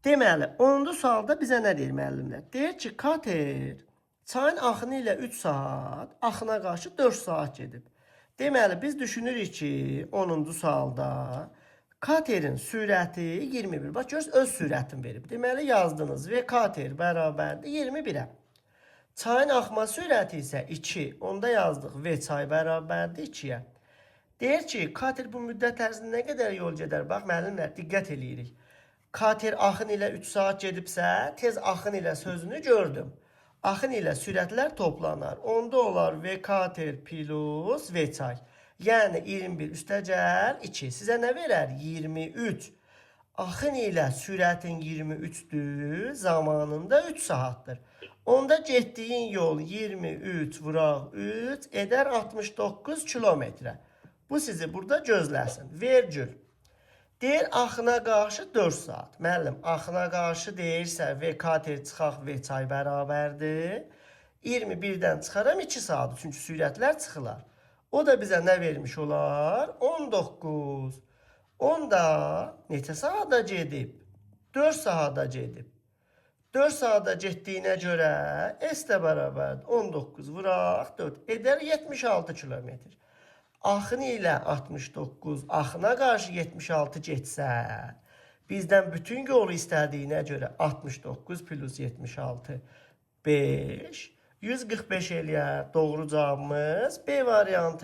Deməli, 10-cu sualda bizə nə deyir müəllimlər? Deyir ki, kater çayın axını ilə 3 saat, axına qarşı 4 saat gedib. Deməli, biz düşünürük ki, 10-cu sualda katerin sürəti 21. Bax, görürsünüz, öz sürətini verib. Deməli, yazdınız və kater bərabərdir 21-ə. Çayın axma sürəti isə 2. Onda yazdıq və çay bərabərdir 2-yə. Deyir ki, kater bu müddət ərzində nə qədər yol gedər? Bax, müəllimlər, diqqət eləyirik. Kater axın ilə 3 saat gedibsə, tez axın ilə sözünü gördüm. Axın ilə sürətlər toplanar. Onda olar V kater plus V çay. Yəni 21 üstəgəl 2. Sizə nə verər? 23. Axın ilə sürətin 23-dür, zamanında 3 saatdır. Onda getdiyin yol 23 vuraq 3 edər 69 kilometrə. Bu sizi burada gözləsin. Vergül. Deyir, axına qarşı 4 saat. Müəllim, axına qarşı deyirsə V kater çıxaq V çay bərabərdir. 21-dən çıxaram 2 saat. Çünki sürətlər çıxılar. O da bizə nə vermiş olar? 19. Onda neçə saata gedib? 4 saata gedib. 4 saata getdiyinə görə S də bərabərdir. 19 vuraq 4 edər 76 kilometr. Axını ilə 69, axına qarşı 76 getsə, bizdən bütün yolu istədiyinə görə 69 plus 76, 5, 145 eləyər. Doğru cavabımız B variantı.